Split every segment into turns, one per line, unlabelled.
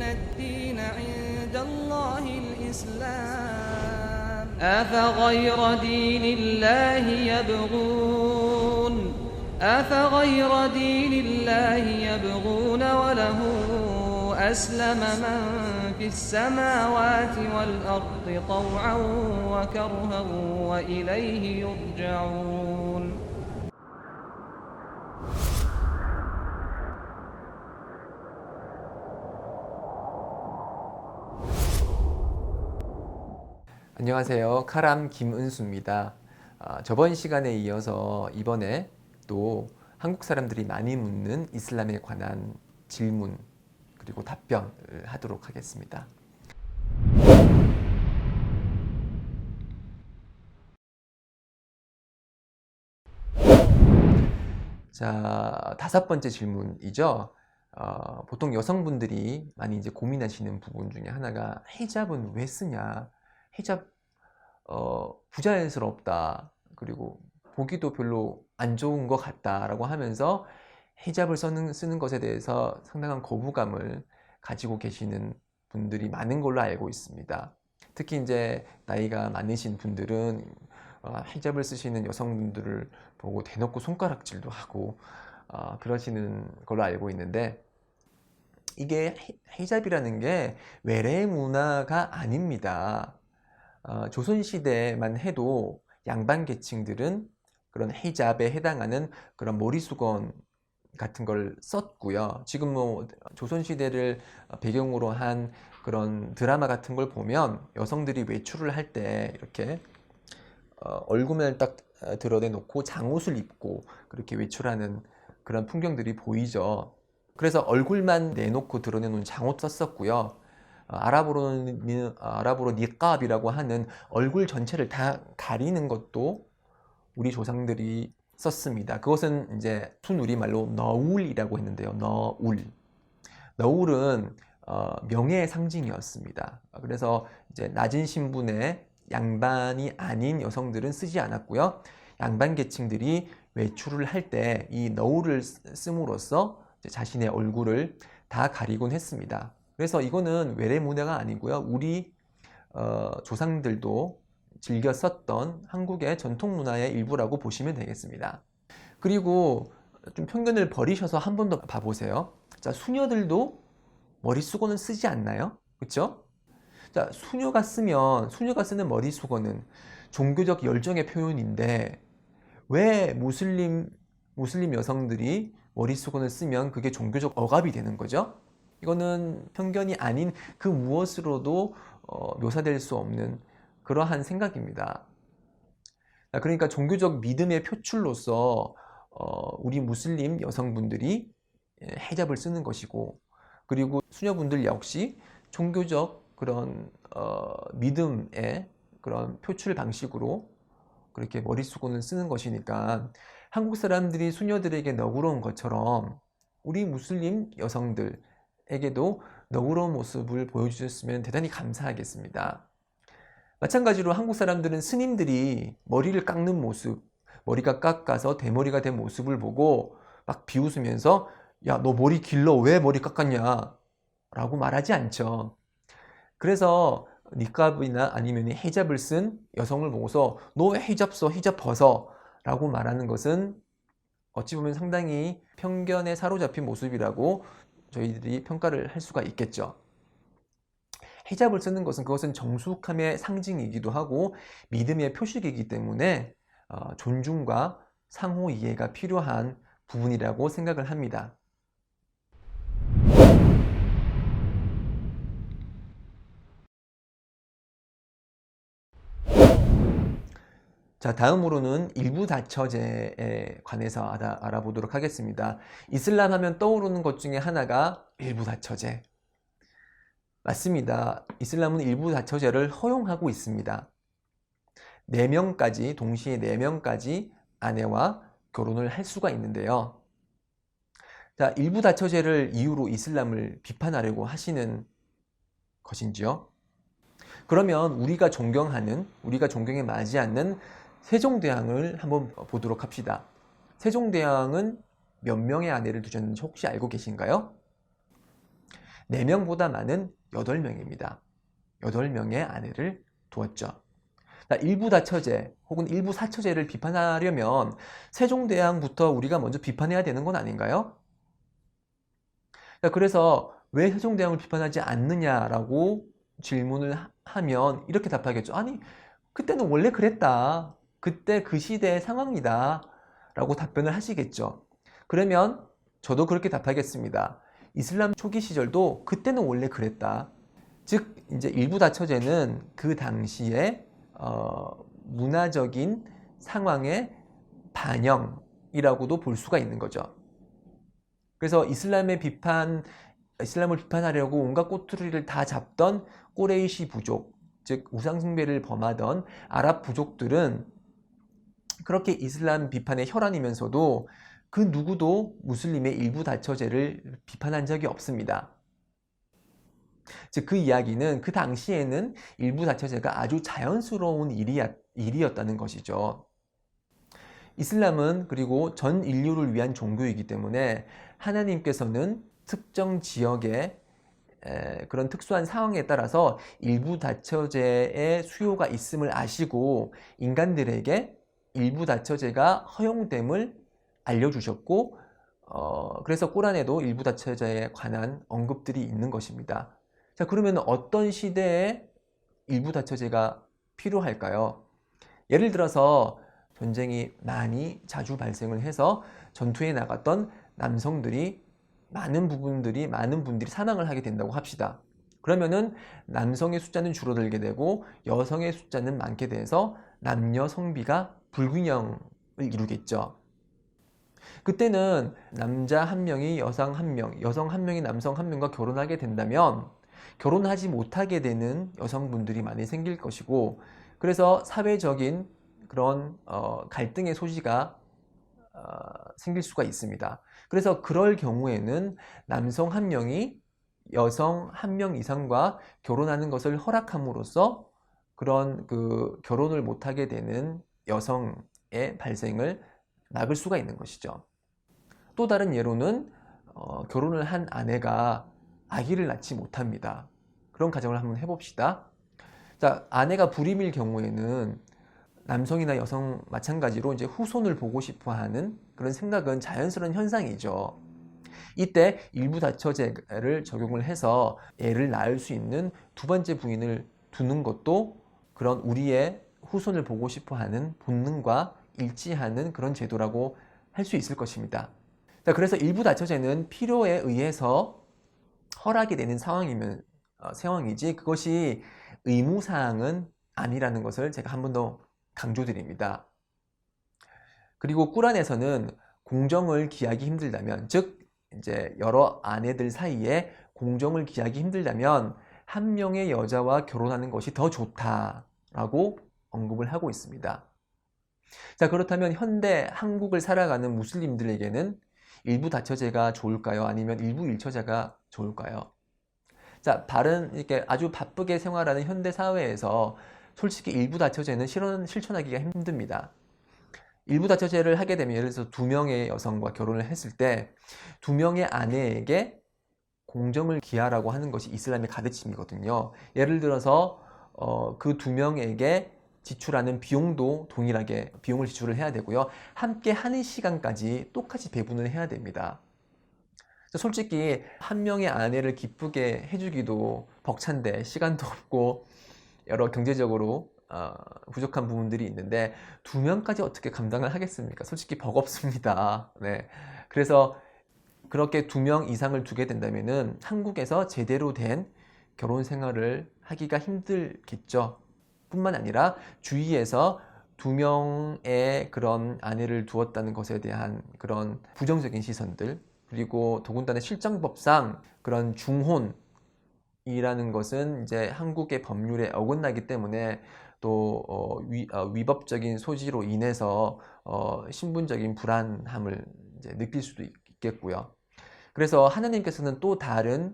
الدين عند الله الإسلام أفغير دين الله يبغون وله أسلم من في السماوات والأرض طوعا وكرها وإليه يرجعون.
안녕하세요. 카람 김은수입니다. 저번 시간에 이어서 이번에 또 한국 사람들이 많이 묻는 이슬람에 관한 질문 그리고 답변을 하도록 하겠습니다. 자, 5번째 질문이죠. 보통 여성분들이 많이 이제 고민하시는 부분 중에 하나가 히잡은 왜 쓰냐? 히잡 부자연스럽다. 그리고 보기도 별로 안 좋은 것 같다라고 하면서 히잡을 쓰는 것에 대해서 상당한 거부감을 가지고 계시는 분들이 많은 걸로 알고 있습니다. 특히 이제 나이가 많으신 분들은 히잡을 쓰시는 여성분들을 보고 대놓고 손가락질도 하고 그러시는 걸로 알고 있는데, 이게 히잡이라는 게 외래 문화가 아닙니다. 조선시대만 해도 양반 계층들은 그런 히잡에 해당하는 그런 머리수건 같은 걸 썼고요. 지금 뭐 조선시대를 배경으로 한 그런 드라마 같은 걸 보면 여성들이 외출을 할 때 이렇게 얼굴을 딱 드러내놓고 장옷을 입고 그렇게 외출하는 그런 풍경들이 보이죠. 그래서 얼굴만 내놓고 드러내놓은 장옷 썼었고요. 아랍어로 니캅이라고 하는 얼굴 전체를 다 가리는 것도 우리 조상들이 썼습니다. 그것은 이제 순우리말로 너울이라고 했는데요. 너울은 명예의 상징이었습니다. 그래서 이제 낮은 신분의 양반이 아닌 여성들은 쓰지 않았고요. 양반 계층들이 외출을 할 때 이 너울을 씀으로써 자신의 얼굴을 다 가리곤 했습니다. 그래서 이거는 외래 문화가 아니고요. 우리 조상들도 즐겨 썼던 한국의 전통 문화의 일부라고 보시면 되겠습니다. 그리고 좀 편견을 버리셔서 한 번 더 봐보세요. 자, 수녀들도 머리수건을 쓰지 않나요? 그렇죠? 자, 수녀가 쓰는 머리수건은 종교적 열정의 표현인데, 왜 무슬림 여성들이 머리수건을 쓰면 그게 종교적 억압이 되는 거죠? 이거는 편견이 아닌 그 무엇으로도 묘사될 수 없는 그러한 생각입니다. 그러니까 종교적 믿음의 표출로서 우리 무슬림 여성분들이 히잡을 쓰는 것이고, 그리고 수녀분들 역시 종교적 그런 믿음의 그런 표출 방식으로 그렇게 머리수건을 쓰는 것이니까, 한국 사람들이 수녀들에게 너그러운 것처럼 우리 무슬림 여성들에게도 너그러운 모습을 보여주셨으면 대단히 감사하겠습니다. 마찬가지로 한국 사람들은 스님들이 머리를 깎는 모습, 머리가 깎아서 대머리가 된 모습을 보고 막 비웃으면서 야, 너 머리 길러, 왜 머리 깎았냐? 라고 말하지 않죠. 그래서 니캅이나 아니면 히잡을 쓴 여성을 보고서 너 왜 히잡 써? 히잡 벗어? 라고 말하는 것은 어찌 보면 상당히 편견에 사로잡힌 모습이라고 저희들이 평가를 할 수가 있겠죠. 히잡을 쓰는 것은 그것은 정숙함의 상징이기도 하고 믿음의 표식이기 때문에 존중과 상호 이해가 필요한 부분이라고 생각을 합니다. 자, 다음으로는 일부다처제에 관해서 알아보도록 하겠습니다. 이슬람 하면 떠오르는 것 중에 하나가 일부다처제. 맞습니다. 이슬람은 일부다처제를 허용하고 있습니다. 동시에 4명까지 아내와 결혼을 할 수가 있는데요. 자, 일부다처제를 이유로 이슬람을 비판하려고 하시는 것인지요? 그러면 우리가 존경에 맞지 않는 세종대왕을 한번 보도록 합시다. 세종대왕은 몇 명의 아내를 두셨는지 혹시 알고 계신가요? 4명보다 많은 8명입니다. 8명의 아내를 두었죠. 일부 다처제 혹은 일부 사처제를 비판하려면 세종대왕부터 우리가 먼저 비판해야 되는 건 아닌가요? 그래서 왜 세종대왕을 비판하지 않느냐라고 질문을 하면 이렇게 답하겠죠. 아니, 그때는 원래 그랬다. 그때 그 시대의 상황이다. 라고 답변을 하시겠죠. 그러면 저도 그렇게 답하겠습니다. 이슬람 초기 시절도 그때는 원래 그랬다. 즉, 이제 일부 다처제는 그 당시에 문화적인 상황의 반영이라고도 볼 수가 있는 거죠. 그래서 이슬람을 비판하려고 온갖 꼬투리를 다 잡던 꾸레이시 부족, 즉 우상숭배를 범하던 아랍 부족들은 그렇게 이슬람 비판의 혈안이면서도 그 누구도 무슬림의 일부 다처제를 비판한 적이 없습니다. 즉 그 이야기는 그 당시에는 일부 다처제가 아주 자연스러운 일이었다는 것이죠. 이슬람은 그리고 전 인류를 위한 종교이기 때문에 하나님께서는 특정 지역의 그런 특수한 상황에 따라서 일부 다처제의 수요가 있음을 아시고 인간들에게 일부 다처제가 허용됨을 알려주셨고 그래서 꾸란에도 일부 다처제에 관한 언급들이 있는 것입니다. 자, 그러면 어떤 시대에 일부 다처제가 필요할까요? 예를 들어서 전쟁이 많이 자주 발생을 해서 전투에 나갔던 남성들이 많은 분들이 사망을 하게 된다고 합시다. 그러면은 남성의 숫자는 줄어들게 되고 여성의 숫자는 많게 돼서 남녀 성비가 불균형을 이루겠죠. 그때는 남자 한 명이 여성 한 명, 여성 한 명이 남성 한 명과 결혼하게 된다면 결혼하지 못하게 되는 여성분들이 많이 생길 것이고, 그래서 사회적인 그런 갈등의 소지가 생길 수가 있습니다. 그래서 그럴 경우에는 남성 한 명이 여성 한 명 이상과 결혼하는 것을 허락함으로써 그런 결혼을 못하게 되는 여성의 발생을 막을 수가 있는 것이죠. 또 다른 예로는 결혼을 한 아내가 아기를 낳지 못합니다. 그런 가정을 한번 해봅시다. 자, 아내가 불임일 경우에는 남성이나 여성 마찬가지로 이제 후손을 보고 싶어 하는 그런 생각은 자연스러운 현상이죠. 이때 일부 다처제를 적용을 해서 애를 낳을 수 있는 두 번째 부인을 두는 것도 그런 우리의 후손을 보고 싶어 하는 본능과 일치하는 그런 제도라고 할 수 있을 것입니다. 자, 그래서 일부 다처제는 필요에 의해서 허락이 되는 상황이지 그것이 의무사항은 아니라는 것을 제가 한 번 더 강조드립니다. 그리고 꾸란에서는 공정을 기하기 힘들다면, 즉 이제 여러 아내들 사이에 공정을 기하기 힘들다면 한 명의 여자와 결혼하는 것이 더 좋다라고 언급을 하고 있습니다. 자, 그렇다면 현대 한국을 살아가는 무슬림들에게는 일부 다처제가 좋을까요? 아니면 일부 일처제가 좋을까요? 자, 이렇게 아주 바쁘게 생활하는 현대 사회에서 솔직히 일부 다처제는 실천하기가 힘듭니다. 일부 다처제를 하게 되면 예를 들어서 2명의 여성과 결혼을 했을 때 2명의 아내에게 공정을 기하라고 하는 것이 이슬람의 가르침이거든요. 예를 들어서 그 2명에게 지출하는 비용도 동일하게 비용을 지출을 해야 되고요. 함께 하는 시간까지 똑같이 배분을 해야 됩니다. 솔직히 한 명의 아내를 기쁘게 해주기도 벅찬데 시간도 없고 여러 경제적으로 부족한 부분들이 있는데 2명까지 어떻게 감당을 하겠습니까? 솔직히 버겁습니다. 네. 그래서 그렇게 2명 이상을 두게 된다면은 한국에서 제대로 된 결혼 생활을 하기가 힘들겠죠. 뿐만 아니라 주위에서 2명의 그런 아내를 두었다는 것에 대한 그런 부정적인 시선들, 그리고 더군다나 실정법상 그런 중혼이라는 것은 이제 한국의 법률에 어긋나기 때문에 또 위법적인 소지로 인해서 신분적인 불안함을 이제 느낄 수도 있겠고요. 그래서 하나님께서는 또 다른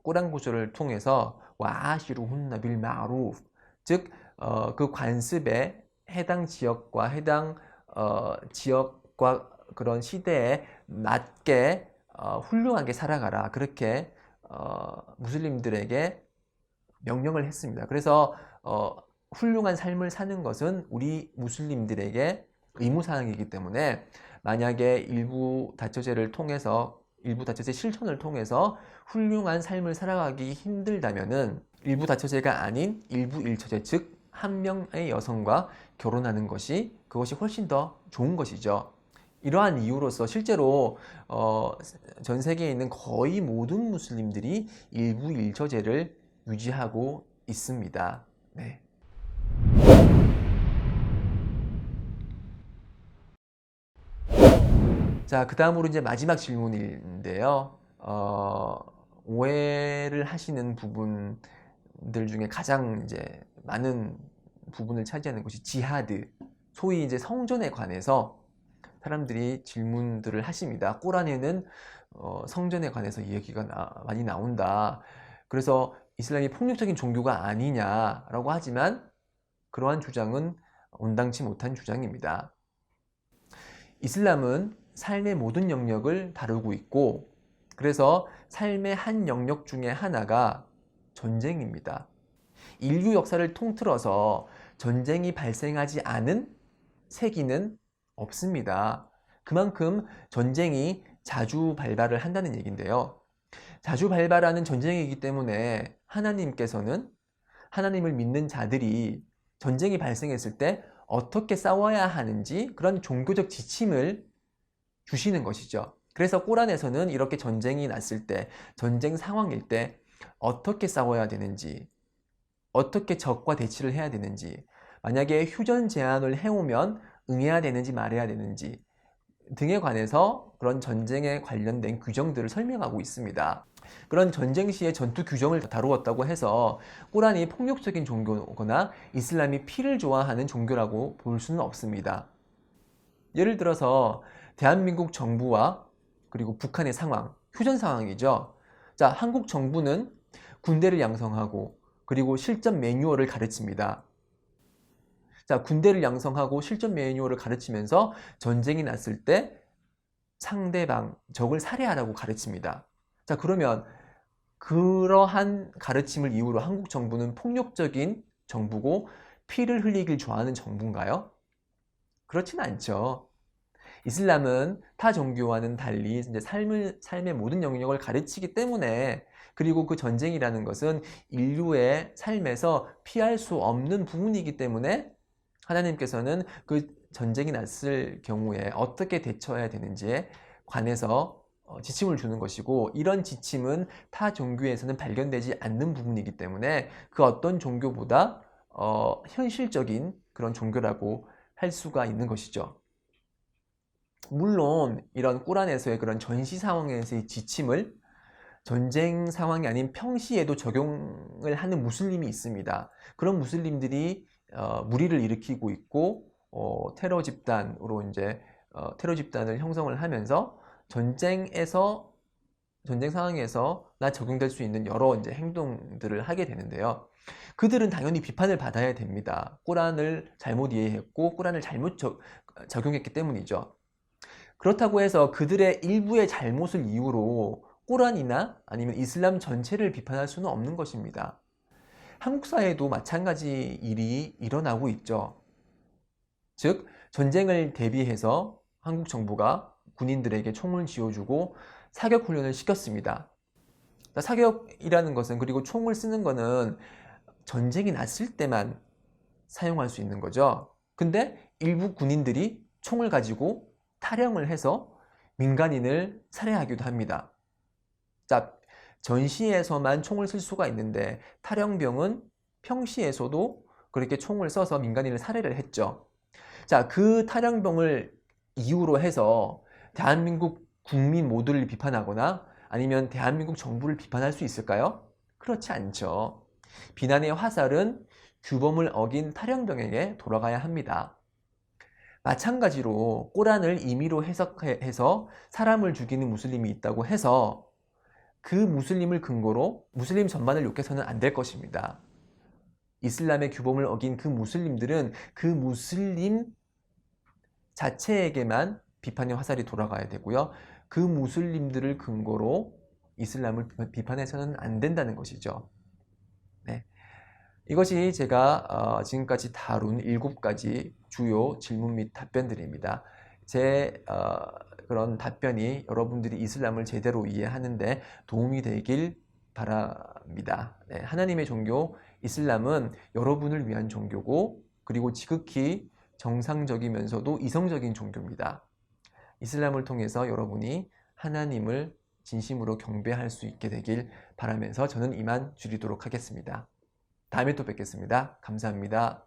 꾸란 구절을 통해서 와시루훈나 빌 마루프, 즉 그 관습에 해당 지역과 해당 지역과 그런 시대에 맞게 훌륭하게 살아가라, 그렇게 무슬림들에게 명령을 했습니다. 그래서 훌륭한 삶을 사는 것은 우리 무슬림들에게 의무사항이기 때문에 만약에 일부 다처제를 통해서 일부 다처제 실천을 통해서 훌륭한 삶을 살아가기 힘들다면은 일부 다처제가 아닌 일부 일처제, 즉 한 명의 여성과 결혼하는 것이 그것이 훨씬 더 좋은 것이죠. 이러한 이유로서 실제로 전 세계에 있는 거의 모든 무슬림들이 일부 일처제를 유지하고 있습니다. 네. 자, 그 다음으로 이제 마지막 질문인데요. 오해를 하시는 부분들 중에 가장 이제 많은 부분을 차지하는 것이 지하드, 소위 이제 성전에 관해서 사람들이 질문들을 하십니다. 꾸란에는 성전에 관해서 이야기가 많이 나온다. 그래서 이슬람이 폭력적인 종교가 아니냐라고 하지만 그러한 주장은 온당치 못한 주장입니다. 이슬람은 삶의 모든 영역을 다루고 있고 그래서 삶의 한 영역 중에 하나가 전쟁입니다. 인류 역사를 통틀어서 전쟁이 발생하지 않은 세기는 없습니다. 그만큼 전쟁이 자주 발발을 한다는 얘기인데요. 자주 발발하는 전쟁이기 때문에 하나님께서는 하나님을 믿는 자들이 전쟁이 발생했을 때 어떻게 싸워야 하는지 그런 종교적 지침을 주시는 것이죠. 그래서 꾸란에서는 이렇게 전쟁이 났을 때, 전쟁 상황일 때 어떻게 싸워야 되는지, 어떻게 적과 대치를 해야 되는지, 만약에 휴전 제안을 해오면 응해야 되는지 말해야 되는지 등에 관해서 그런 전쟁에 관련된 규정들을 설명하고 있습니다. 그런 전쟁 시의 전투 규정을 다루었다고 해서 꾸란이 폭력적인 종교거나 이슬람이 피를 좋아하는 종교라고 볼 수는 없습니다. 예를 들어서 대한민국 정부와 그리고 북한의 상황, 휴전 상황이죠. 자, 한국 정부는 군대를 양성하고 그리고 실전 매뉴얼을 가르칩니다. 자, 군대를 양성하고 실전 매뉴얼을 가르치면서 전쟁이 났을 때 상대방, 적을 살해하라고 가르칩니다. 자, 그러면 그러한 가르침을 이유로 한국 정부는 폭력적인 정부고 피를 흘리길 좋아하는 정부인가요? 그렇진 않죠. 이슬람은 타 종교와는 달리 이제 삶의 모든 영역을 가르치기 때문에 그리고 그 전쟁이라는 것은 인류의 삶에서 피할 수 없는 부분이기 때문에 하나님께서는 그 전쟁이 났을 경우에 어떻게 대처해야 되는지에 관해서 지침을 주는 것이고 이런 지침은 타 종교에서는 발견되지 않는 부분이기 때문에 그 어떤 종교보다 현실적인 그런 종교라고 할 수가 있는 것이죠. 물론 이런 꾸란에서의 그런 전시 상황에서의 지침을 전쟁 상황이 아닌 평시에도 적용을 하는 무슬림이 있습니다. 그런 무슬림들이 무리를 일으키고 있고 테러 집단으로 이제 테러 집단을 형성을 하면서 전쟁 상황에서 적용될 수 있는 여러 이제 행동들을 하게 되는데요. 그들은 당연히 비판을 받아야 됩니다. 꾸란을 잘못 이해했고 꾸란을 잘못 적용했기 때문이죠. 그렇다고 해서 그들의 일부의 잘못을 이유로 꾸란이나 아니면 이슬람 전체를 비판할 수는 없는 것입니다. 한국 사회에도 마찬가지 일이 일어나고 있죠. 즉 전쟁을 대비해서 한국 정부가 군인들에게 총을 쥐어주고 사격 훈련을 시켰습니다. 사격이라는 것은 그리고 총을 쓰는 것은 전쟁이 났을 때만 사용할 수 있는 거죠. 근데 일부 군인들이 총을 가지고 탈영을 해서 민간인을 살해하기도 합니다. 자, 전시에서만 총을 쓸 수가 있는데 탈영병은 평시에서도 그렇게 총을 써서 민간인을 살해를 했죠. 자, 그 탈영병을 이유로 해서 대한민국 국민 모두를 비판하거나 아니면 대한민국 정부를 비판할 수 있을까요? 그렇지 않죠. 비난의 화살은 규범을 어긴 탈영병에게 돌아가야 합니다. 마찬가지로 꾸란을 임의로 해석해서 사람을 죽이는 무슬림이 있다고 해서 그 무슬림을 근거로 무슬림 전반을 욕해서는 안 될 것입니다. 이슬람의 규범을 어긴 그 무슬림들은 그 무슬림 자체에게만 비판의 화살이 돌아가야 되고요. 그 무슬림들을 근거로 이슬람을 비판해서는 안 된다는 것이죠. 네. 이것이 제가 지금까지 다룬 7가지 주요 질문 및 답변들입니다. 제 그런 답변이 여러분들이 이슬람을 제대로 이해하는데 도움이 되길 바랍니다. 네, 하나님의 종교 이슬람은 여러분을 위한 종교고, 그리고 지극히 정상적이면서도 이성적인 종교입니다. 이슬람을 통해서 여러분이 하나님을 진심으로 경배할 수 있게 되길 바라면서 저는 이만 줄이도록 하겠습니다. 다음에 또 뵙겠습니다. 감사합니다.